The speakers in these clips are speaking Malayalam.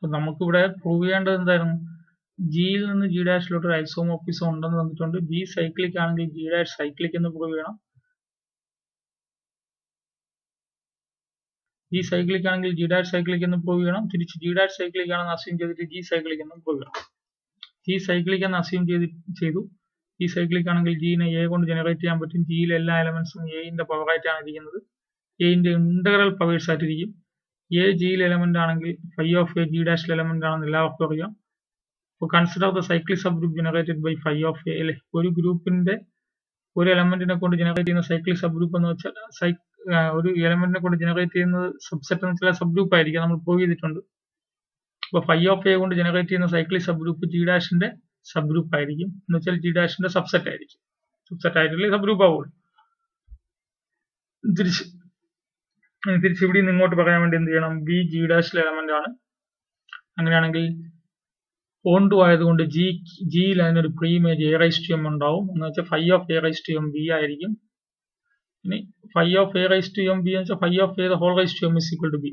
അപ്പോൾ നമുക്കിവിടെ പ്രൂവ് ചെയ്യേണ്ടത് എന്തായിരുന്നു? ജിയിൽ നിന്ന് ജി ഡാഷിലോട്ട് ഒരു ഐസോമോർഫിസം ഉണ്ടെന്ന് തന്നിട്ടുണ്ട്. ജി സൈക്ലിക് ആണെങ്കിൽ ജി ഡാഷ് സൈക്ലിക് എന്ന് പ്രൂവ് ചെയ്യണം. ജി സൈക്ലിക് ആണെങ്കിൽ ജി ഡാഷ് സൈക്ലിക് എന്ന് പ്രൂവ് ചെയ്യണം. തിരിച്ച് ജി ഡാഷ് സൈക്ലിക് ആണെന്ന് അസ്യൂം ചെയ്തിട്ട് ജി സൈക്ലിക് എന്ന് പ്രൂവ് ചെയ്യണം. ജി സൈക്ലിക് എന്ന് അസ്യൂം ചെയ്തു. ജി സൈക്ലിക് ആണെങ്കിൽ ജിനെ എ കൊണ്ട് ജനറേറ്റ് ചെയ്യാൻ പറ്റും. ജിയിലെ എല്ലാ എലമെന്റ്സും എന്റെ പവർ ആയിട്ടാണ് ഇരിക്കുന്നത്. എന്റെ ഇന്റഗ്രൽ പവേഴ്സ് ആയിട്ടിരിക്കും. എ ജിയിൽ എലമെന്റ് ആണെങ്കിൽ ഫൈ ഓഫ് എ ജി ഡാഷിൽ എലമെന്റ് ആണെന്ന് എല്ലാവർക്കും അറിയാം. അപ്പോൾ consider the cyclic subgroup generated by phi of A അല്ലെ. ഒരു ഗ്രൂപ്പിന്റെ ഒരു എലമെന്റിനെ കൊണ്ട് ജനറേറ്റ് ചെയ്യുന്ന സൈക്ലിക് സബ് ഗ്രൂപ്പ് എന്ന് വെച്ചാൽ ഒരു എലമെന്റിനെ കൊണ്ട് ജനറേറ്റ് ചെയ്യുന്നത് സബ്സെറ്റ് എന്ന് വെച്ചാൽ സബ് ഗ്രൂപ്പ് ആയിരിക്കും. നമ്മൾ പ്രൂവ് ചെയ്തിട്ടുണ്ട്. അപ്പോൾ ഫൈ ഓഫ് എ കൊണ്ട് ജനറേറ്റ് ചെയ്യുന്ന സൈക്ലിക് സബ് ഗ്രൂപ്പ് ജി ഡാഷിന്റെ സബ് ഗ്രൂപ്പ് ആയിരിക്കും. എന്ന് വെച്ചാൽ ജി ഡാഷിന്റെ സബ്സെറ്റ് ആയിരിക്കും. സബ്സെറ്റ് ആയിട്ടില്ലേ സബ് ഗ്രൂപ്പ് ആവുള്ളൂ. തിരിച്ച് ഇവിടെ നിന്ന് ഇങ്ങോട്ട് പറയാൻ വേണ്ടി എന്ത് ചെയ്യണം? ബി ജി ഡാഷിലെ എലമെന്റ് ആണ്. അങ്ങനെയാണെങ്കിൽ ഓൺ2 ആയതുകൊണ്ട് ജിയിൽ അതിനൊരു preimage A raise to M ഉണ്ടാവും. എന്ന് വെച്ചാൽ phi of A raise to M B ആയിരിക്കും. ഇനി phi of A raise to M B എന്ന് വെച്ചാൽ phi of A whole raise to M is equal to B.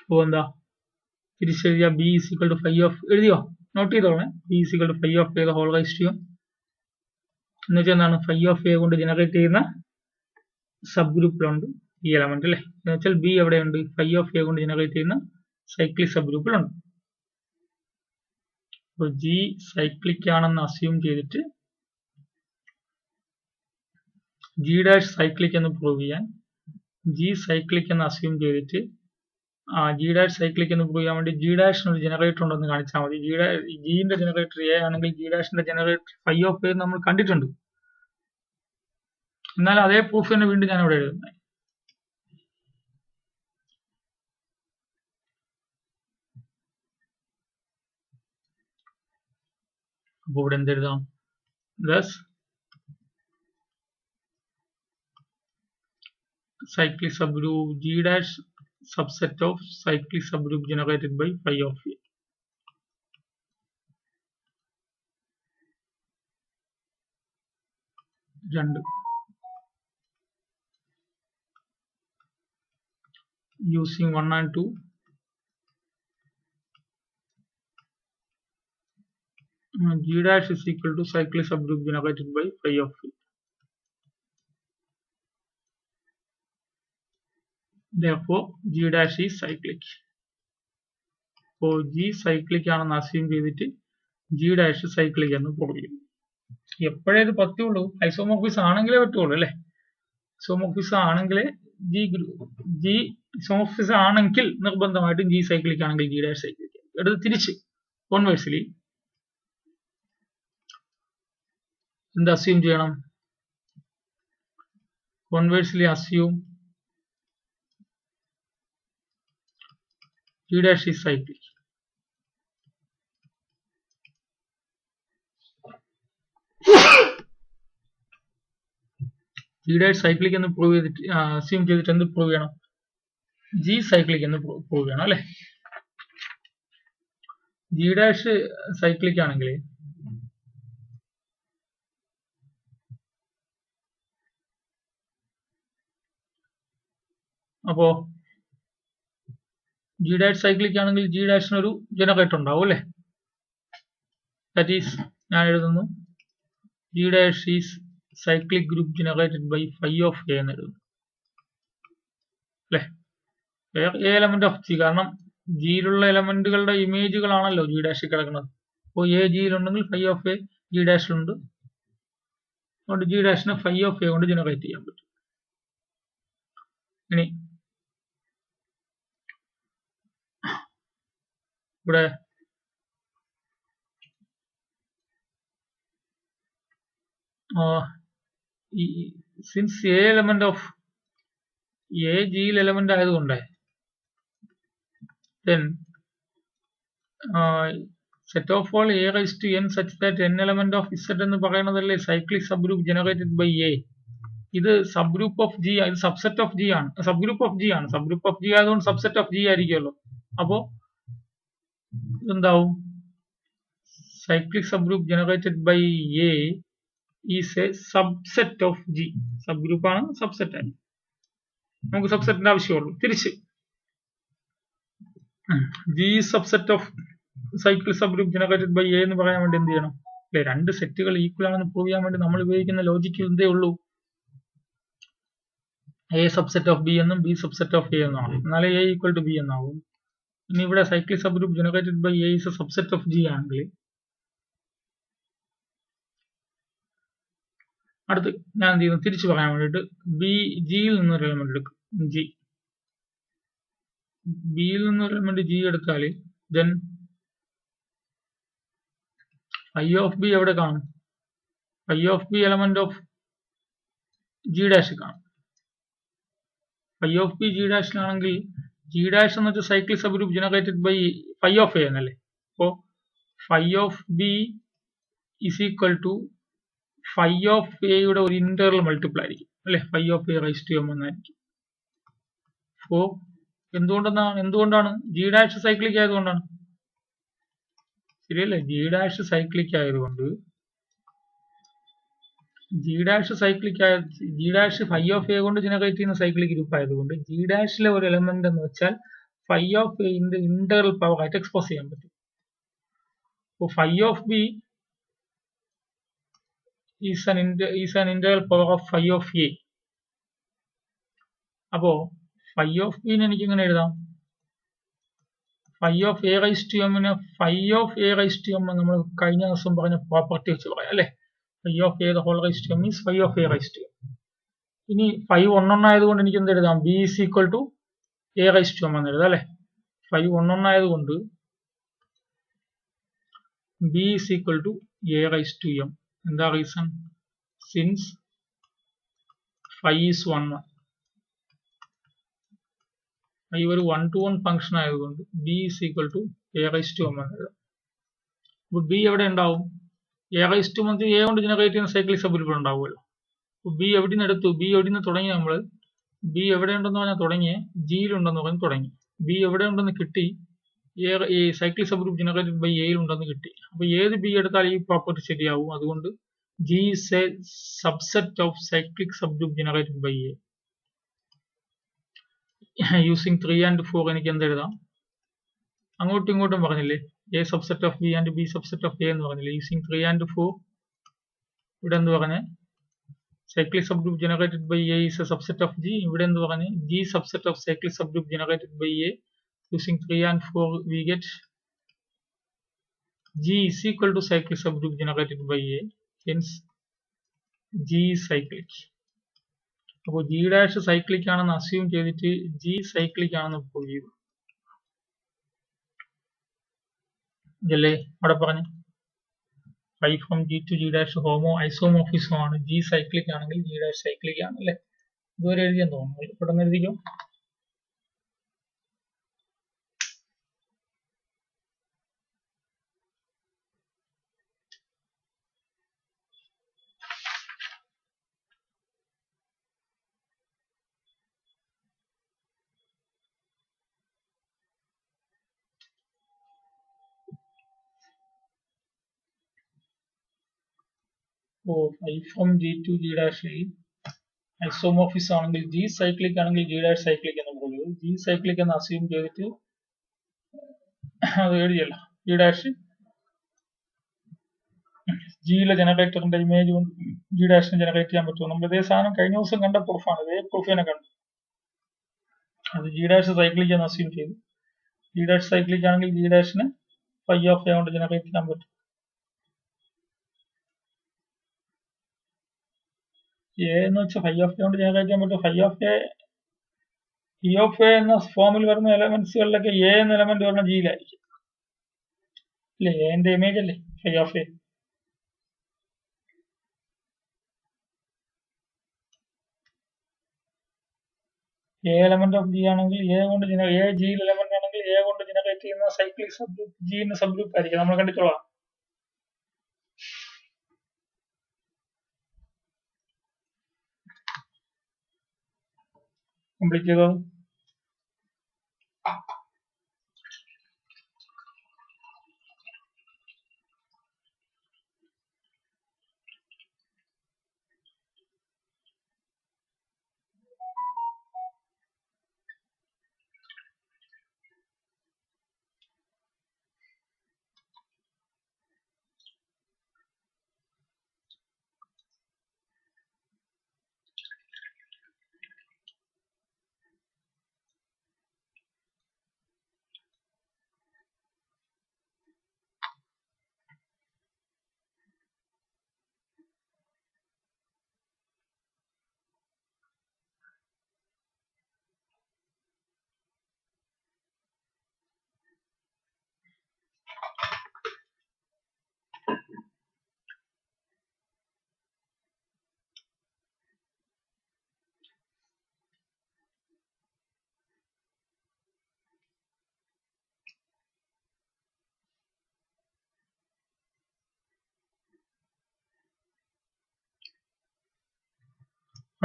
അപ്പോൾ എന്താ തിരിച്ചെഴുതിയ B is equal to phi of, എഴുതിയോ? നോട്ട് ചെയ്തോളെ. B is equal to phi of A whole raise to M എന്ന് വെച്ചാൽ എന്താണ്? ഫൈ ഓഫ് എ കൊണ്ട് ജനറേറ്റ് ചെയ്യുന്ന സബ് ഗ്രൂപ്പിലുണ്ട് ഈ എലമെന്റ് അല്ലേ. എന്ന് വെച്ചാൽ ബി എവിടെയുണ്ട്? ഫൈ ഓഫ് എ കൊണ്ട് ജനറേറ്റ് ചെയ്യുന്ന സൈക്ലിക് സബ് ഗ്രൂപ്പിലുണ്ട്. അപ്പോൾ ജി സൈക്ലിക് ആണെന്ന് അസ്യൂം ചെയ്തിട്ട് ജി ഡാഷ് സൈക്ലിക് എന്ന് പ്രൂവ് ചെയ്യാൻ ജി സൈക്ലിക് എന്ന് അസ്യൂം ചെയ്തിട്ട് ജി ഡാഷ് സൈക്ലിക് എന്ന് പ്രൂവ് ചെയ്യാൻ വേണ്ടി ജി ഡാഷിന് ഒരു ജനറേറ്റർ ഉണ്ടെന്ന് കാണിച്ചാൽ മതി. ജിന്റെ ജനറേറ്റർ എ ആണെങ്കിൽ ജി ഡാഷിന്റെ ജനറേറ്റർ ഫൈ ഓഫ് എ നമ്മൾ കണ്ടിട്ടുണ്ട്. എന്നാൽ അതേ പ്രൂഫ് തന്നെ വീണ്ടും ഞാൻ ഇവിടെ എഴുതുന്നത്. അപ്പോൾ ഇവിടെ എന്തെഴുതാം? thus cyclic subgroup G dash subset of cyclic subgroup generated by phi of A. Using 1 and 2 G dash is equal to cyclic subgroup generated by phi of A. Therefore G dash is cyclic. So G cyclic ആണെന്ന് അസ്യൂം ചെയ്തിട്ട് G dash cyclic എന്ന് പറയും. എപ്പോഴേ ഇത് പറ്റുള്ളൂ? ഐസോമോർഫിസം ആണെങ്കിലേ പറ്റുള്ളൂ അല്ലേ. ഐസോമോർഫിസം ആണെങ്കിലേ ജി ഐസോമോർഫിസം ആണെങ്കിൽ നിർബന്ധമായിട്ടും ജി സൈക്ലിക് ആണെങ്കിൽ ജി ഡാഷ് സൈക്ലിക്. എടുത്ത് തിരിച്ച് കോൺവേഴ്സ്ലി എന്ത് അസ്യൂം ചെയ്യണം? Conversely assume G dash is cyclic. G dash cyclic എന്ന് പ്രൂവ് ചെയ്തിട്ട് അസ്യൂം ചെയ്തിട്ട് എന്ത് പ്രൂവ് ചെയ്യണം? G cyclic എന്ന് പ്രൂവ് ചെയ്യണം അല്ലേ. G dash cyclic ആണെങ്കിൽ അപ്പോ G dash സൈക്ലിക് ആണെങ്കിൽ G ഡാഷിന് ഒരു ജനറേറ്റർ ഉണ്ടാവും അല്ലേ. ദാറ്റ് ഈസ് ഞാൻ എഴുതുന്നു G dash is cyclic group generated by phi of A എന്ന് എഴുതുന്നു അല്ലേ. എ എലമെന്റ് ഓഫ് ജി, കാരണം ജിയിലുള്ള എലമെന്റുകളുടെ ഇമേജുകളാണല്ലോ G ഡാഷിൽ കിടക്കുന്നത്. അപ്പോൾ എ ജിയിലുണ്ടെങ്കിൽ ഫൈ ഓഫ് എ G ഡാഷിലുണ്ട്. അതുകൊണ്ട് G ഡാഷിനെ ഫൈ ഓഫ് എ കൊണ്ട് ജനറേറ്റ് ചെയ്യാൻ പറ്റും. ഇനി ഇവിടെ since A element of A ജിയിൽ എലമെന്റ് ആയതുകൊണ്ട് then set of all a raised to n such that n element of z എന്ന് പറയുന്നതല്ലേ cyclic subgroup generated by A. ഇത് സബ് ഗ്രൂപ്പ് ഓഫ് ജി, ഇത് സബ്സെറ്റ് ഓഫ് ജി ആണ്. സബ് ഗ്രൂപ്പ് ഓഫ് ജി ആണ്. സബ് ഗ്രൂപ്പ് ഓഫ് ജി ആയതുകൊണ്ട് സബ്സെറ്റ് ഓഫ് ജി ആയിരിക്കുമല്ലോ. അപ്പോ എന്താവും? Cyclic subgroup generated by A is a subset of G. Subgroup ആണ്, സബ്സെറ്റ് ആണ്. നമുക്ക് സബ്സെറ്റിന്റെ ആവശ്യമുള്ളൂ. തിരിച്ച് G subset of cycle subgroup generated by A എന്ന് പറയാൻ വേണ്ടി എന്ത് ചെയ്യണം? അല്ലെ, രണ്ട് സെറ്റുകൾ ഈക്വൽ ആണെന്ന് പ്രൂവ് ചെയ്യാൻ വേണ്ടി നമ്മൾ ഉപയോഗിക്കുന്ന ലോജിക്ക് എന്തേ ഉള്ളൂ, എ സബ്സെറ്റ് ഓഫ് ബി എന്നും ബി സബ്സെറ്റ് ഓഫ് എ എന്നാണ്. എന്നാലേ എ ഈക്വൽ ടു ബി എന്നാവും. ഇനി ഇവിടെ cyclic subgroup generated by a is a subset of G ആണെങ്കിൽ അടുത്ത് ഞാൻ എന്ത് ചെയ്യുന്നു, തിരിച്ചു പറയാൻ വേണ്ടിയിട്ട് ബി ജിയിൽ നിന്നൊരു എലമെന്റ് എടുക്കും. ജി ബിയിൽ നിന്നൊരു എലമെന്റ് ജി എടുത്താൽ ദെൻ ഫൈ ഓഫ് ബി എവിടെ കാണും? Phi of B element of G dash കാണും. ഫൈ ഓഫ് ബി ജി ഡാഷിലാണെങ്കിൽ ജി ഡാഷ് എന്ന് വെച്ചാൽ cyclic subgroup generated by phi of A എന്നല്ലേ. അപ്പോൾ phi of B is equal to phi of എയുടെ ഒരു ഇന്റർണൽ മൾട്ടിപ്പിൾ ആയിരിക്കും അല്ലെ, phi of A raise to M എന്നായിരിക്കും. അപ്പോ എന്തുകൊണ്ടാണ് ജി ഡാഷ് സൈക്ലിക് ആയതുകൊണ്ടാണ്, ശരിയല്ലേ? ജി ഡാഷ് സൈക്ലിക് ആയതുകൊണ്ട് G dash phi of A കൊണ്ട് ജനറേറ്റ് ചെയ്യുന്ന സൈക്ലിക് ഗ്രൂപ്പ് ആയതുകൊണ്ട് ജി ഡാഷിലെ ഒരു എലമെന്റ് എന്ന് വെച്ചാൽ ഫൈ ഓഫ് എന്റെ ഇന്റർണൽ പവർ ആയിട്ട് എക്സ്പ്രസ് ചെയ്യാൻ പറ്റും. അപ്പോൾ phi of B is an internal power of phi of A. അപ്പോ ഫൈ ഓഫ് ബിനെ എനിക്ക് ഇങ്ങനെ എഴുതാം, phi of A raise to എമ്മിന് phi of A raise to M നമ്മൾ കഴിഞ്ഞ ദിവസം പറഞ്ഞ പ്രോപ്പർട്ടി വെച്ച് പറയാം അല്ലെ. Phi of A whole raise to M is phi of A raise to M. ഇനി ഫൈ ഒന്നൊന്നായതുകൊണ്ട് എനിക്ക് എന്ത് എഴുതാം, B is equal to A raise to M എന്ന് എഴുതാം അല്ലെ. ഫൈ ഒന്നൊന്നായതുകൊണ്ട് B is equal to A raise to M. എന്താ reason? Since phi is 1 phi ഒരു 1-to-1 ഫംഗ്ഷൻ ആയതുകൊണ്ട് B is equal to A raise to M എന്ന് എഴുതാം. അപ്പോൾ ബി എവിടെ ഉണ്ടാവും? A raise to M A കൊണ്ട് ജനറേറ്റ് ചെയ്യുന്ന സൈക്ലിക് സബ് ഗ്രൂപ്പ് ഉണ്ടാവുമല്ലോ. ബി എവിടെ നിന്ന് എടുത്തു? ബി എവിടെ നിന്ന് തുടങ്ങി? നമ്മൾ ബി എവിടെ ഉണ്ടെന്ന് പറഞ്ഞാൽ തുടങ്ങിയ ജിയിലുണ്ടെന്ന് പറഞ്ഞ് തുടങ്ങി. ബി എവിടെ ഉണ്ടെന്ന് കിട്ടി? ഈ cyclic subgroup generated by എയിൽ ഉണ്ടെന്ന് കിട്ടി. അപ്പൊ ഏത് ബി എടുത്താൽ ഈ പ്രോപ്പർട്ടി ശരിയാവും. അതുകൊണ്ട് G is a subset of cyclic subgroup generated by a. Using 3 and 4 എനിക്ക് എന്ത് എഴുതാം? അങ്ങോട്ടും ഇങ്ങോട്ടും പറഞ്ഞില്ലേ, A subset of B and B subset of A എന്ന് പറഞ്ഞില്ലേ. യൂസിങ് 3 and 4 ഇവിടെ എന്ത് പറഞ്ഞ് cyclic subgroup generated by A is a subset of G. ഇവിടെ എന്ത് പറഞ്ഞു? G subset of cyclic subgroup generated by A. Using 3 and 4 we get G is equal to cyclic subgroup generated by A. Hence G is cyclic. അപ്പോൾ G dash cyclic ആണെന്ന് assume ചെയ്തിട്ട് G cyclic ആണെന്ന് prove ചെയ്തു. ഇതല്ലേ അവിടെ പറഞ്ഞു. Phi from G to G dash isomorphism ആണ്. G cyclic ആണെങ്കിൽ G dash cyclic ആണ് അല്ലേ. ഇതുവരെ എഴുതിയെന്ന് തോന്നുന്നു. പെട്ടെന്ന് എഴുതിക്കോ. Phi from G to G dash isomorphism ആണെങ്കിൽ G cyclic ആണെങ്കിൽ G dash cyclic എന്ന് പറയും. G cyclic എന്ന് assume ചെയ്തിട്ട് അത് എഴുതിയല്ലോ. G dash ജിയിലെ ജനറേറ്ററിന്റെ ഇമേജ് കൊണ്ട് G ഡാഷിനെ ജനറേറ്റ് ചെയ്യാൻ പറ്റുമോ? നമ്മൾ ഇതേ സാധനം കഴിഞ്ഞ ദിവസം കണ്ട പ്രൂഫാണ്. ഇതേ പ്രൂഫ് തന്നെ കണ്ടു. അത് G ഡാഷ് സൈക്ലിക് എന്ന് അസ്യൂം ചെയ്തു. G ഡാഷ് സൈക്ലിക് ആണെങ്കിൽ G ഡാഷിനെ ഫൈ ഓഫ് എ കൊണ്ട് ജനറേറ്റ് ചെയ്യാൻ പറ്റും. എ എന്ന് വെച്ചാൽ ഫൈ ഓഫ് എ കൊണ്ട് ജനറേറ്റ് ചെയ്യാൻ പറ്റും. ഫൈ ഓഫ് എ എന്ന ഫോമിൽ വരുന്ന എലമെന്റ്സുകളിലൊക്കെ എ എന്ന എലമെന്റ് വരുന്ന ജിയിലായിരിക്കും അല്ലേ. എന്റെ ഇമേജ് അല്ലേ phi of A. A element of G ആണെങ്കിൽ എ കൊണ്ട് എ ജിയിൽ എലമെന്റ് ആണെങ്കിൽ എ കൊണ്ട് ജനറേറ്റ് ചെയ്യുന്ന സൈക്ലിക് സബ് ഗ്രൂപ്പ് ജി എന്ന സബ് ഗ്രൂപ്പ് ആയിരിക്കും. നമ്മൾ കണ്ടിട്ടുള്ളതാണ്. കംപ്ലീറ്റ് ചെയ്തോ?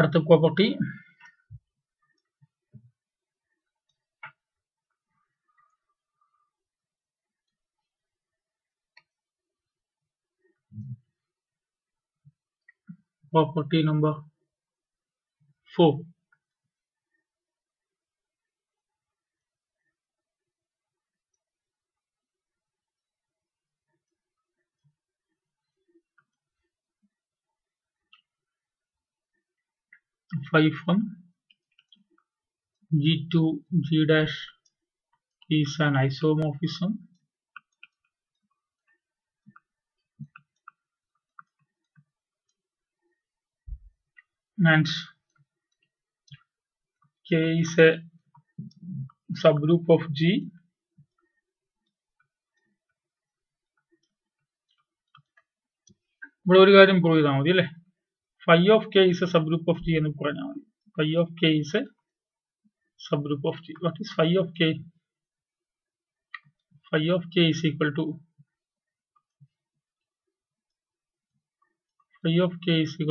അടുത്ത property number 4. Phi from G to G dash is an isomorphism and K is a subgroup of G ഇവിടെ ഒരു കാര്യം പ്രൂവ് ചെയ്താൽ മതി അല്ലേ phi of K is a subgroup of G എന്ന് പറഞ്ഞാൽ മതി phi of K is a subgroup of G. What is phi of K? Phi of K is equal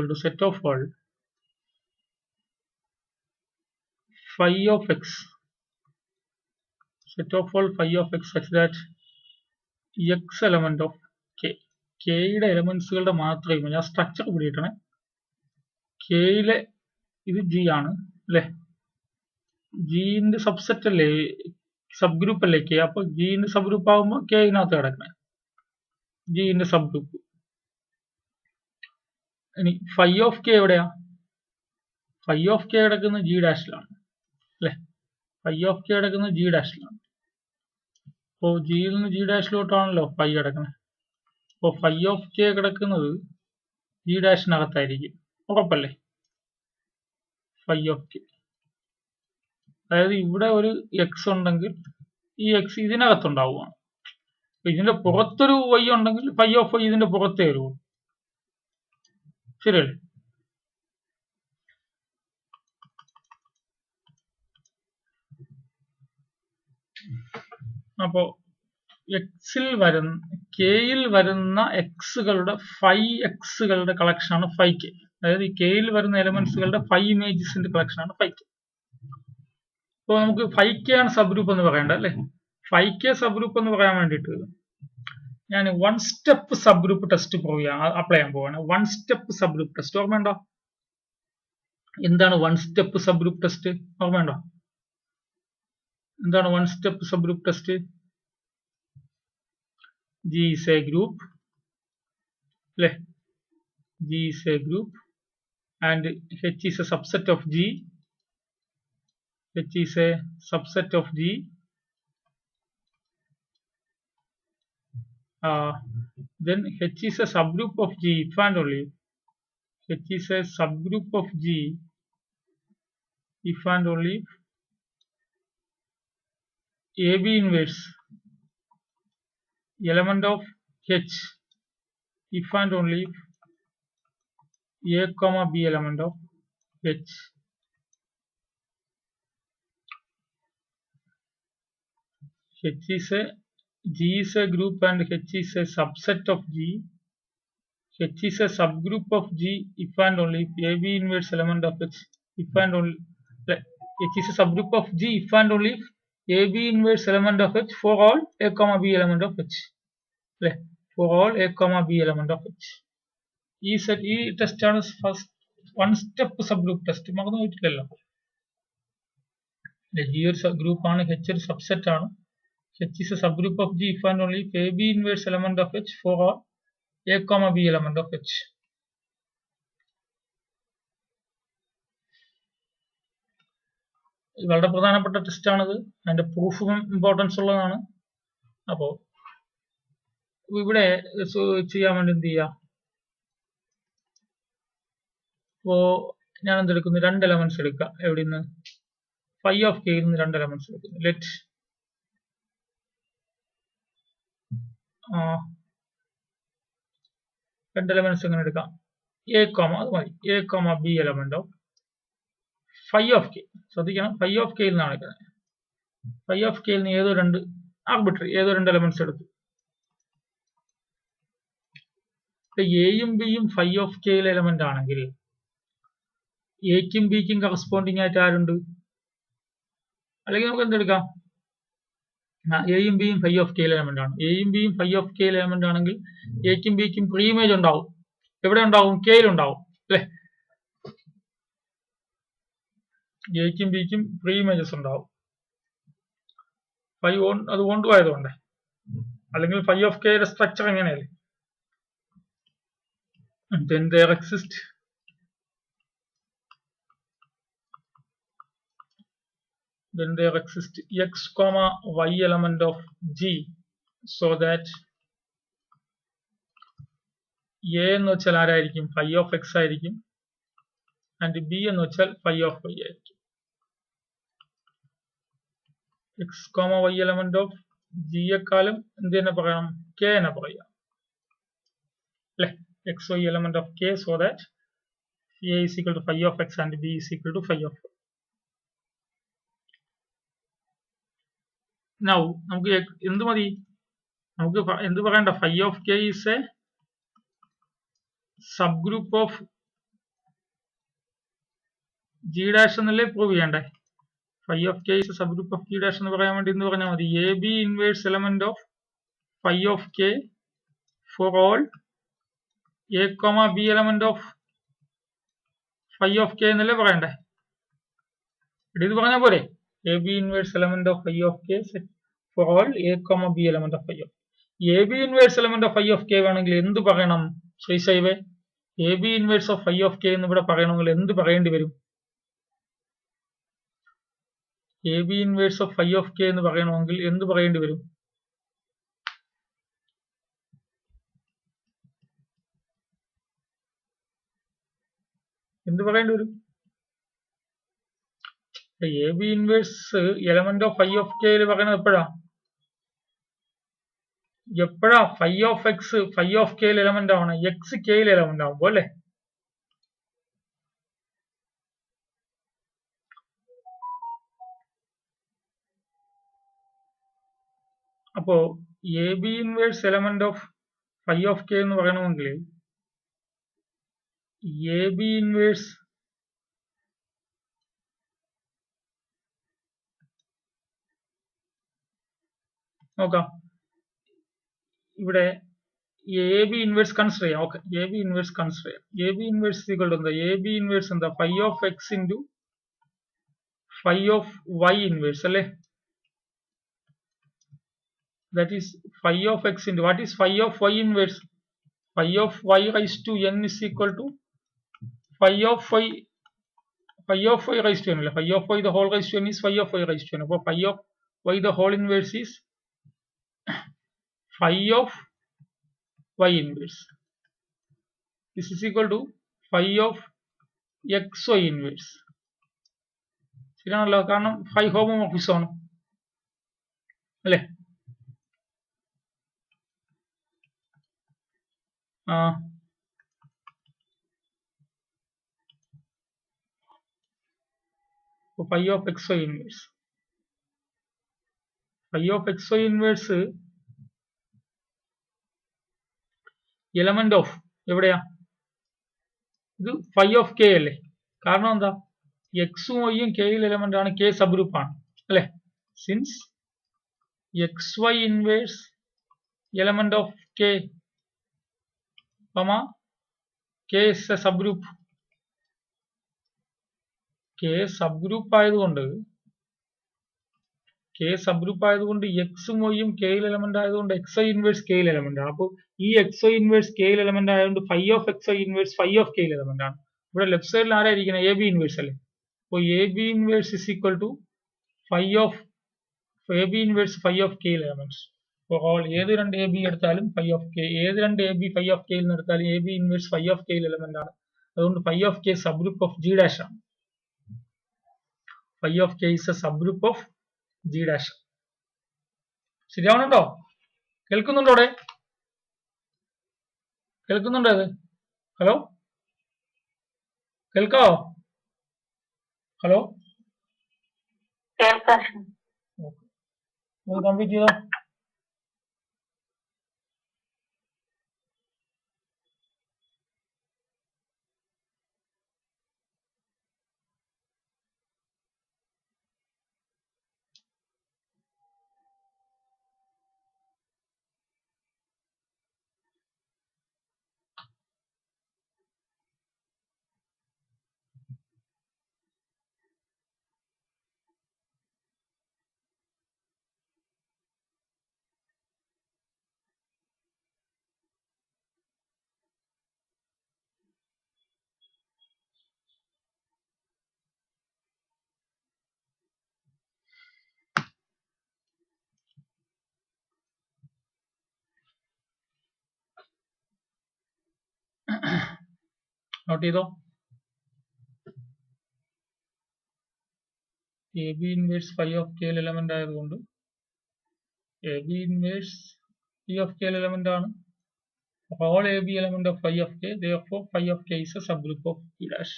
to set of all phi of x, set of all phi of x such that x element of K, K യുടെ എലമെന്റ്സുകളുടെ മാത്രമേ ഞാൻ സ്ട്രക്ചർ പിടിയിട്ടാണ് കെയിലെ ഇത് G ആണ് അല്ലേ ജിന്റെ സബ്സെറ്റ് അല്ലേ സബ് ഗ്രൂപ്പ് അല്ലേ കെ അപ്പൊ ജിന്റെ സബ് ഗ്രൂപ്പ് ആകുമ്പോൾ കെ ഇതിനകത്ത് കിടക്കണേ ജിന്റെ സബ് ഗ്രൂപ്പ് ഇനി phi of K എവിടെയാ phi of K കിടക്കുന്നത് G ഡാഷിലാണ് അല്ലേ phi of K കിടക്കുന്നത് G ഡാഷിലാണ് അപ്പോൾ ജിയിൽ നിന്ന് G ഡാഷിലോട്ടാണല്ലോ phi കിടക്കുന്നത് അപ്പോൾ phi of K കിടക്കുന്നത് G ഡാഷിനകത്തായിരിക്കും ഉറപ്പല്ലേ phi of K അതായത് ഇവിടെ ഒരു എക്സ് ഉണ്ടെങ്കിൽ ഈ എക്സ് ഇതിനകത്തുണ്ടാവുകയാണ് ഇതിന്റെ പുറത്തൊരു y ഉണ്ടെങ്കിൽ phi of y ഇതിന്റെ പുറത്തേ വരുമോ ശരിയല്ലേ അപ്പോ എക്സിൽ വരുന്ന കെയിൽ വരുന്ന എക്സുകളുടെ ഫൈ എക്സുകളുടെ കളക്ഷൻ ആണ് phi k അതായത് ഈ കെയിൽ വരുന്ന എലമെന്റ്സുകളുടെ phi ഇമേജസിന്റെ കളക്ഷൻ ആണ് phi k അപ്പോൾ നമുക്ക് phi k ആണ് സബ് ഗ്രൂപ്പ് എന്ന് പറയേണ്ടത് അല്ലേ phi k സബ് ഗ്രൂപ്പ് എന്ന് പറയാൻ വേണ്ടിയിട്ട് ഞാൻ one step subgroup test apply ചെയ്യാൻ പോവാണ് one step subgroup test ഓർമ്മയുണ്ടോ എന്താണ് one step subgroup test ഓർമ്മയുണ്ടോ എന്താണ് one step subgroup test G is a group അല്ലേ G is a group and H is a subset of G H is a subset of G then H is a subgroup of G if and only H is a subgroup of G if and only AB inverse element of H if and only A comma B element of H H is a G is a group and H is a subset of G H is a subgroup of G if and only if AB inverse element of H if and only H is a subgroup of G if and only if AB inverse element of H for all A comma B element of H for all A comma B element of H ഈ ടെസ്റ്റ് ആണ് first one step subgroup test മറന്നു പോയിട്ടില്ലല്ലോ G ഒരു ഗ്രൂപ്പ് ആണ് H ഒരു സബ്സെറ്റ് ആണ് H is a subgroup of G if and only if AB inverse element of H for all A comma B element of H വളരെ പ്രധാനപ്പെട്ട ടെസ്റ്റ് ആണിത് അതിന്റെ പ്രൂഫും ഇമ്പോർട്ടൻസ് ഉള്ളതാണ് അപ്പോൾ ഇവിടെ ചെയ്യാൻ വേണ്ടി എന്ത് ചെയ്യാം അപ്പോൾ ഞാൻ എന്തെടുക്കുന്നു രണ്ട് എലമെന്റ്സ് എടുക്കാം എവിടെ നിന്ന് phi of K യിൽ നിന്ന് രണ്ട് എലമെന്റ്സ് എടുക്കുന്നു ലെറ്റ് രണ്ട് എലമെന്റ്സ് എങ്ങനെ എടുക്കാം A comma അത് മതി A comma B element of phi of K ശ്രദ്ധിക്കണം phi of K യിൽ നിന്നാണ് എടുക്കുന്നത് phi of K യിൽ നിന്ന് ഏതോ രണ്ട് ആർബിട്രറി ഏതോ രണ്ട് എലമെന്റ്സ് എടുത്തു എയും ബിയും phi of K യിലെ എലമെന്റ് ആണെങ്കിൽ എക്കും ബിക്കും കറസ്പോണ്ടിങ് ആയിട്ട് ആരുണ്ട്? അല്ലെങ്കിൽ നമുക്ക് എന്തെടുക്കാം, എയും ബിയും ഫൈ ഓഫ് കെ എലമെന്റ് ആണ്. എയും ബിയും ഫൈ ഓഫ് കെ എലമെന്റ് ആണെങ്കിൽ എക്കും ബിക്കും പ്രീ ഇമേജ് ഉണ്ടാവും. എവിടെ ഉണ്ടാവും? കെയിൽ ഉണ്ടാവും അല്ലെ? എക്കും ബിക്കും പ്രീ ഇമേജസ് ഉണ്ടാവും. ഫൈ അത് കൊണ്ടുപോയതുകൊണ്ട്, അല്ലെങ്കിൽ ഫൈ ഓഫ് കെയുടെ structure എങ്ങനെയല്ലേ? Then there exists x, y element of G, so that A എന്ന് വെച്ചാൽ ആരായിരിക്കും? ഫൈ ഓഫ് എക്സ് ആയിരിക്കും. ആൻഡ് ബി എന്ന് വെച്ചാൽ ഫൈ ഓഫ് വൈ ആയിരിക്കും. X comma Y element of G യെക്കാളും എന്ത് തന്നെ പറയണം? കെ എന്ന് പറയാം അല്ലെ? X Y element of K, so that A is equal to phi of X and B is equal to phi of Y. Now നമുക്ക് എന്ത് മതി? നമുക്ക് എന്ത് പറയണ്ട? Phi of K is a subgroup of G dash എന്നല്ലേ പ്രൂവ് ചെയ്യണ്ടേ? Phi of K is a subgroup of G dash എന്ന് പറയാൻ വേണ്ടി എന്ത് പറഞ്ഞാൽ മതി? A B inverse element of phi of K for all A comma B element of phi of K എന്നല്ലേ പറയണ്ടേ? ഇത് പറഞ്ഞാൽ പോരെ? A B inverse element of phi of K for all A comma B element of phi of. A B inverse element of phi of K വേണമെങ്കിൽ എന്ത് പറയണം ശ്രീശൈവേ? A B inverse of phi of K എന്ന് ഇവിടെ പറയണമെങ്കിൽ എന്ത് പറയേണ്ടി വരും? A B inverse of phi of K എന്ന് പറയണമെങ്കിൽ എന്ത് പറയേണ്ടി വരും? എന്ത് പറയേണ്ടി വരും? A B inverse element of phi of കെയിൽ പറയുന്നത് എപ്പോഴാ? Phi of X phi of കെയിൽ എലമെന്റ് ആണ്, എക്സ് കെയിൽ എലമെന്റ് ആവുമ്പോ അല്ലെ? അപ്പോ A B inverse element of phi of K എന്ന് പറയണമെങ്കിൽ എ ബി ഇൻവേഴ്സ് നോക്കാം. ഇവിടെ എ ബി ഇൻവേഴ്സ് കൺസിഡർ ചെയ്യാം. Okay, A B inverse consider ചെയ്യാം. A B inverse equal to എന്താ? എ ബി ഇൻവേഴ്സ് എന്താ? Phi of X into phi of Y inverse അല്ലേ? That is phi of x into what is phi of y inverse? Phi of y raised to n is equal to phi of y raised to n. Phi of y the whole raised to n is phi of y raised to n. So phi of y the whole inverse is phi of y inverse. This is equal to phi of xy inverse. ശരിയാണല്ലോ, കാരണം phi homomorphism ആണ് അല്ലേ? phi of xy inverse. Phi of xy inverse element of എവിടെയാ? ഇത് phi of k അല്ലേ? കാരണം എന്താ? എക്സും വൈയും കെയിൽ എലമെന്റ് ആണ്, കെ സബ് ഗ്രൂപ്പ് ആണ് അല്ലെ? Since x y inverse element of K K is a subgroup. K subgroup ആയതുകൊണ്ട് എക്സും വൈയും കെയിൽ എലമെന്റ് ആയതുകൊണ്ട് എക്സ് വൈ ഇൻവേഴ്സ് കെയിൽ എലമെന്റ് ആണ്. അപ്പോൾ ഈ എക്സ് വൈ ഇൻവേഴ്സ് കെയിൽ എലമെന്റ് ആയതുകൊണ്ട് phi of x y inverse phi of കെയിൽ എലമെന്റ് ആണ്. ഇവിടെ ലെഫ്റ്റ് സൈഡിൽ ആരായിരിക്കണം? എ ബി ഇൻവേഴ്സ് അല്ലേ? അപ്പോൾ A B inverse is equal to phi of A B inverse phi of കെയിൽ എലമെന്റ്സ് ഫോർ ഓൾ. ഏത് രണ്ട് എ ബി എടുത്താലും ഫൈ ഓഫ് കെ, ഏത് രണ്ട് എ ബി ഫൈ ഓഫ് കെയിൽ നിന്ന് എടുത്താലും A B inverse phi of കെയിൽ എലമെന്റ് ആണ്. അതുകൊണ്ട് phi of K subgroup of G dash ആണ്. Phi of K is a subgroup of G dash. ശരിയാവുന്നുണ്ടോ? കേൾക്കുന്നുണ്ടോ? അവിടെ കേൾക്കുന്നുണ്ടോ? അത് ഹലോ, കേൾക്കാവോ? ഹലോ, കംപ്ലീറ്റ് ചെയ്തോ. നോട്ട് ചെയ്തോ. A B inverse phi of K element ആയതുകൊണ്ട് A B inverse P of K element ആണ്. all AB element of phi of k, therefore phi of k is a subgroup of P dash.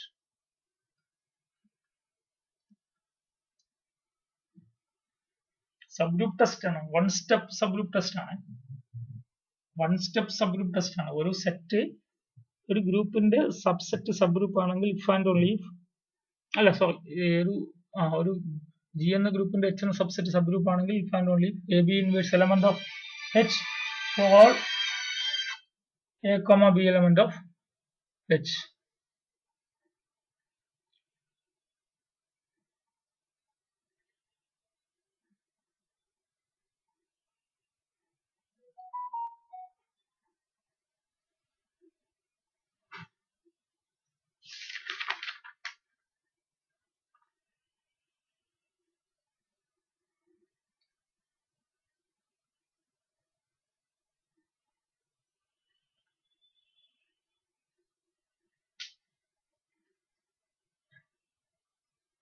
Subgroup test ആണ്, one step subgroup test ആണ്. One step subgroup test ആണ്. ഒരു സെറ്റ് ഒരു ഗ്രൂപ്പിന്റെ സബ്സെറ്റ് സബ്ഗ്രൂപ്പ് ആണെങ്കിൽ if and only if അല്ല സോറി ഒരു G എന്ന ഗ്രൂപ്പിന്റെ H എന്ന സബ്സെറ്റ് സബ്ഗ്രൂപ്പ് ആണെങ്കിൽ if and only if AB inverse element of H for all A, B element of H.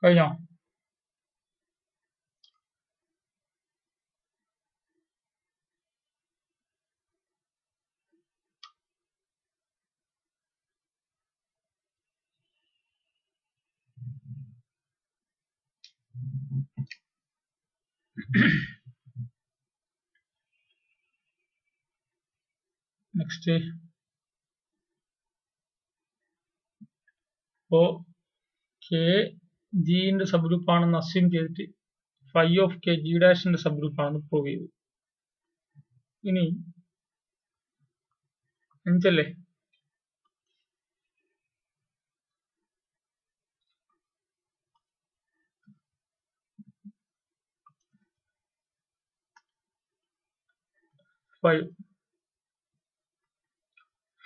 കഴിഞ്ഞോ? നെക്സ്റ്റ് ഇപ്പോ കെ ജിന്റെ സബ്ഗ്രൂപ്പ് ആണെന്ന് അസ്യൂം ചെയ്തിട്ട് ഫൈ ഓഫ് കെ ജി ഡാഷിന്റെ സബ്ഗ്രൂപ്പ് ആണെന്ന് പ്രൂവ് ചെയ്തു. ഇനി അഞ്ചല്ലേ,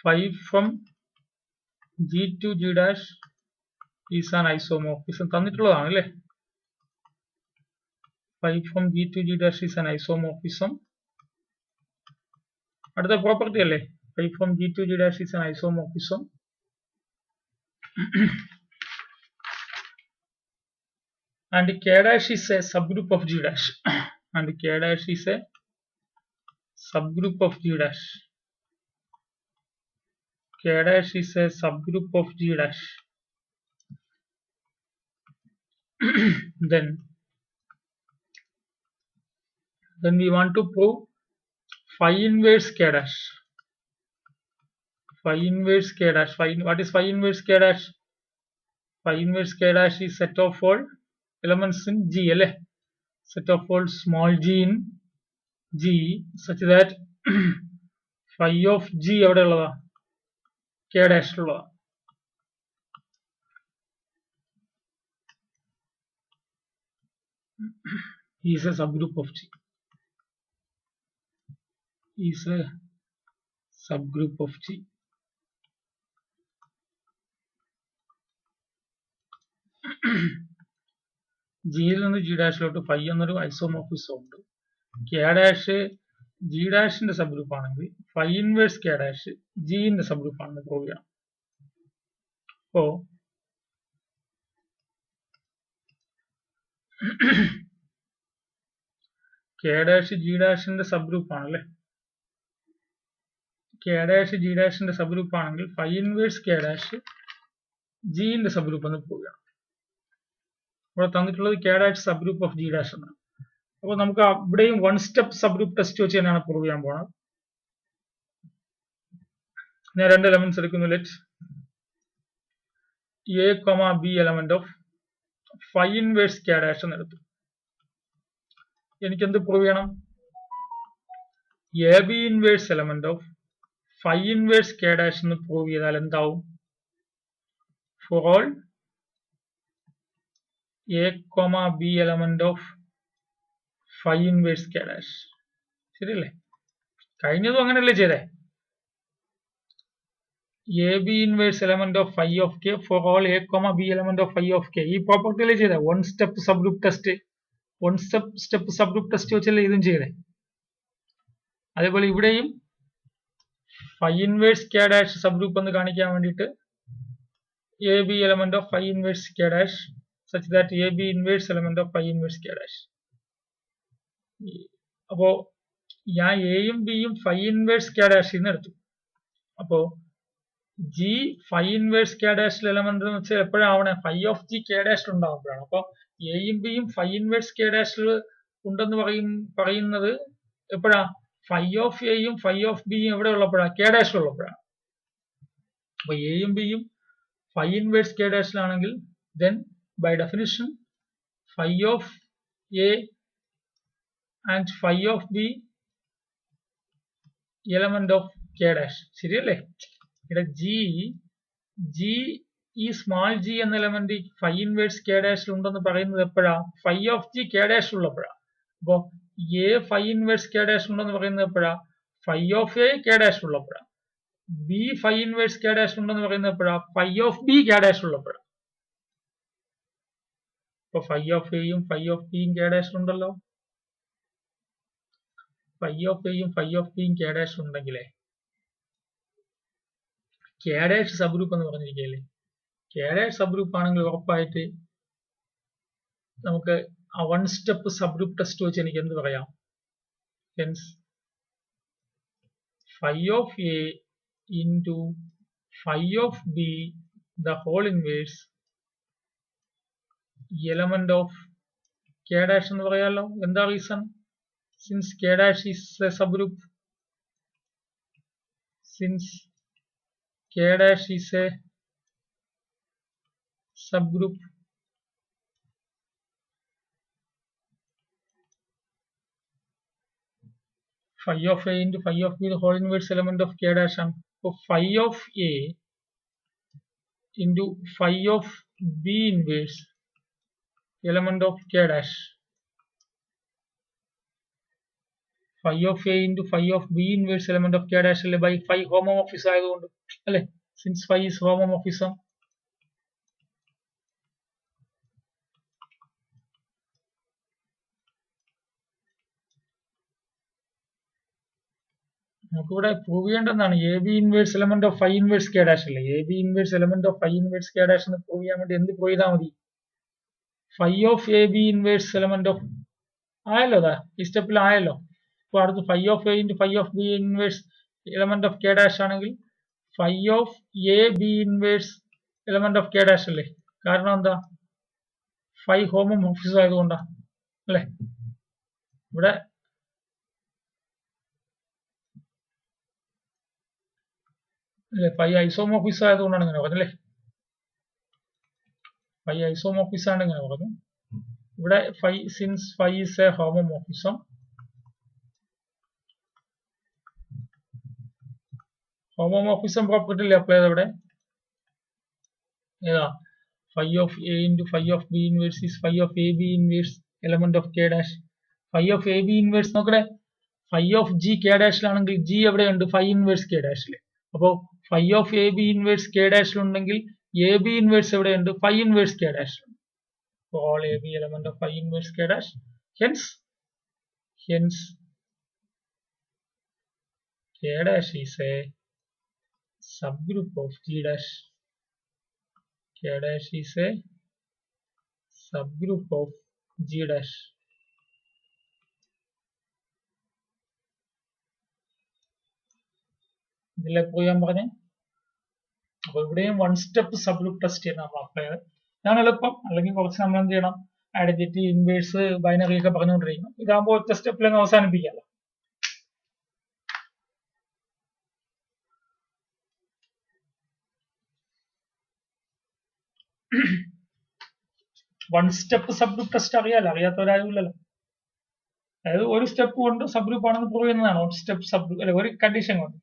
phi from G to G dash is an isomorphism തന്നിട്ടുള്ളതാണ് അല്ലേ. Phi from G to G dash is an isomorphism. അടുത്ത പ്രോപ്പർട്ടി അല്ലേ, phi from G to G dash is an isomorphism. and k dash is a subgroup of G dash and k dash is a subgroup of G dash. K dash is a subgroup of G dash. then we want to prove phi inverse K dash. Phi inverse K dash. What is phi inverse K dash? Phi inverse K dash is set of all elements in G, set of all small g in G such that phi of G എവിടെ ഉള്ളതാ, K dash ഉള്ളതാ. is a subgroup of G. Is a subgroup of G. ജിയിൽ നിന്ന് ജി ഡാഷിലോട്ട് ഫൈ എന്നൊരു ഐസോമോർഫിസം ഉണ്ട്. കെ ഡാഷ് ജി ഡാഷിന്റെ സബ്ഗ്രൂപ്പ് ആണെങ്കിൽ ഫൈ ഇൻവേഴ്സ് കെ ഡാഷ് ജിന്റെ സബ്ഗ്രൂപ്പ് ആണെന്ന് പ്രൂവ് ചെയ്യണം. അപ്പോ കെ ഡാഷ് ജി ഡാഷിന്റെ സബ്ഗ്രൂപ്പ് ആണല്ലേ. കെ ഡാഷ് ജി ഡാഷിന്റെ സബ്ഗ്രൂപ്പ് ആണെങ്കിൽ ഫൈ ഇൻവേഴ്സ് കെ ഡാഷ് ജിന്റെ സബ്ഗ്രൂപ്പ് എന്ന് പ്രൂവ് ചെയ്യണം. ഇവിടെ തന്നിട്ടുള്ളത് K dash subgroup of G dash എന്നാണ്. അപ്പോൾ നമുക്ക് ഇവിടെയും വൺ സ്റ്റെപ്പ് സബ്ഗ്രൂപ്പ് ടെസ്റ്റ് വെച്ച് തന്നെയാണ് പ്രൂവ് ചെയ്യാൻ പോകുന്നത്. ഞാൻ രണ്ട് എലമെന്റ്സ് എടുക്കുന്നു. Let A comma B element of phi inverse K dash എന്ന് എടുത്തു. എനിക്ക് എന്ത് പ്രൂവ് ചെയ്യണം? A B inverse element of phi inverse K dash എന്ന് പ്രൂവ് ചെയ്താൽ എന്താവും? For all A comma B element of phi inverse K dash. ശരിയല്ലേ? കഴിഞ്ഞതും അങ്ങനെയല്ലേ ചെയ്തേ? A B inverse element of phi of K for all A comma B element of phi of K. ഈ പ്രോപ്പർട്ടിയിലേ ചെയ്തേ. One step subgroup test, one step subgroup test വെച്ചല്ലേ ഇതും ചെയ്തേ. അതേപോലെ ഇവിടെയും phi inverse K dash subgroup എന്ന് കാണിക്കാൻ വേണ്ടിയിട്ട് AB element of phi inverse k dash such that AB inverse element of phi inverse k dash. അപ്പോ ഞാൻ എയും ബിയും ഫൈ ഇൻവേഴ്സ് കെ ഡാഷിൽ നിന്ന് എടുത്തു. അപ്പോ ജി ഫൈ ഇൻവേഴ്സ് കെ ഡാഷിൽ എലമെന്റ് എന്ന് വെച്ചാൽ എപ്പോഴാവണേ ഫൈ ഓഫ് ജി കെ ഡാഷിൽ ഉണ്ടാകുമ്പോഴാണ്. അപ്പൊ എയും ബിയും ഫൈ ഇൻവേഴ്സ് കെ ഡാഷിൽ ഉണ്ടെന്ന് പറയുന്നത് എപ്പോഴാ? ഫൈ ഓഫ് എയും ഫൈ ഓഫ് ബിയും എവിടെ ഉള്ളപ്പോഴാണ്? കെ ഡാഷിൽ ഉള്ളപ്പോഴാണ്. അപ്പൊ എയും ബിയും ഫൈ ഇൻവേഴ്സ് കെ ഡാഷിലാണെങ്കിൽ then by definition phi of A and phi of B element of K dash. ശരിയല്ലേ? ഇവിടെ G ഈ സ്മാൾ ജി എന്ന എലമെന്റ് ഫൈ ഇൻവേഴ്സ് കെ ഡാഷിൽ ഉണ്ടെന്ന് പറയുന്നത് എപ്പോഴാ? Phi of G K dash ഉള്ളപ്പോഴാ. അപ്പോ A phi inverse K dash ഉണ്ടെന്ന് പറയുന്നത് എപ്പോഴാ? Phi of A K dash ഉള്ളപ്പോഴാ. B phi inverse K dash ഉണ്ടെന്ന് പറയുന്നത് എപ്പോഴാ? Phi of B K dash ഉള്ളപ്പോഴാ. അപ്പൊ ഫൈ ഓഫ് എയും ഫൈ ഓഫ് ബിയും കെ ഡാഷ് ഉണ്ടല്ലോ. ഫൈ ഓഫ് എയും ഫൈ ഓഫ് ബിയും കെ ഡാഷ് ഉണ്ടെങ്കിലേ കെ ഡാഷ് സബ് ഗ്രൂപ്പ് എന്ന് പറഞ്ഞിരിക്കുകയല്ലേ. കെ ഡാഷ് സബ് ഗ്രൂപ്പ് ആണെങ്കിൽ ഉറപ്പായിട്ട് നമുക്ക് ആ one step subgroup test വെച്ച് എനിക്ക് എന്ത് പറയാം? Hence phi of A into phi of b the whole inverse element of k dash എന്ന് പറയാമല്ലോ. എന്താ reason? Since k dash is a subgroup. Since k dash is a subgroup, phi of a into phi of b the whole inverse element of k dash ആണ്. So phi of a into phi of b inverse element of k dash. Phi of a into phi of b inverse element of k dash അല്ലേ by phi homomorphism ആയതുകൊണ്ട് അല്ലേ. Since phi is homomorphism, നമുക്കിവിടെ പ്രൂവ് ചെയ്യേണ്ടതാണ് A B inverse element of phi inverse K dash അല്ലേ. A B inverse element of phi inverse K dash എന്ന് പ്രൂവ് ചെയ്യാൻ വേണ്ടി എന്ത് പ്രൂവ് ചെയ്താൽ മതി? Phi of A B inverse element of ആയല്ലോ. അതാ ഈ സ്റ്റെപ്പിൽ ആയല്ലോ. അപ്പൊ അടുത്ത് phi of A into phi of B inverse element of K dash ആണെങ്കിൽ phi of A B inverse element of K dash അല്ലേ. കാരണം എന്താ? ഫൈ ഹോമോമോർഫിസം ആയതുകൊണ്ടാ അല്ലേ. ഇവിടെ അല്ലേ ഫൈ ഐസോമോർഫിസം ആയതുകൊണ്ടാണ് ഇങ്ങനെ പറഞ്ഞല്ലേ. ഫൈ ഐസോമോർഫിസം ആണ് ഇങ്ങനെ പറഞ്ഞു. ഇവിടെ phi since phi is a homomorphism, homomorphism property അല്ലേ അപ്ലൈ ചെയ്ത ഇവിടെ. ഏതാ? Phi of A into phi of B inverse is phi of A B inverse element of K dash. Phi of A B inverse നോക്കട്ടെ. ഫൈ ഓഫ് ജി കെ ഡാഷിലാണെങ്കിൽ ജി എവിടെയുണ്ട്? ഫൈ ഇൻവേഴ്സ് കെ ഡാഷില്. അപ്പോ phi of A B inverse K ഡാഷിലുണ്ടെങ്കിൽ എ ബി ഇൻവേഴ്സ് എവിടെയുണ്ട്? ഫൈ ഇൻവേഴ്സ് കെ ഡാഷിലുണ്ട്. All AB element of phi inverse k dash. Hence k dash is a subgroup of G dash. K dash is a subgroup of G dash. ഇതിലെ പോയി ഞാൻ പറഞ്ഞേ. അപ്പൊ ഇവിടെയും one step subgroup test ചെയ്യണം നമ്മൾ അപ്ലൈ ചെയ്ത്. ഞാൻ എളുപ്പം അല്ലെങ്കിൽ കുറച്ച് നമ്മൾ എന്ത് ചെയ്യണം? ഐഡന്റിറ്റി, ഇൻവേഴ്സ്, ബൈനറി ഒക്കെ പറഞ്ഞുകൊണ്ടിരിക്കണം. ഇതാകുമ്പോൾ ഒറ്റ സ്റ്റെപ്പിലങ്ങ് അവസാനിപ്പിക്കാമല്ലോ. One step subgroup test അറിയാലോ. അറിയാത്തവരാരുമില്ലല്ലോ. അതായത് ഒരു സ്റ്റെപ്പ് കൊണ്ട് സബ് ഗ്രൂപ്പ് ആണെന്ന് പ്രൂവ് ചെയ്യുന്നതാണ്. ഒരു സ്റ്റെപ്പ് സബ് ഗ്രൂപ്പ് അല്ലെ, ഒരു കണ്ടീഷൻ കൊണ്ട്.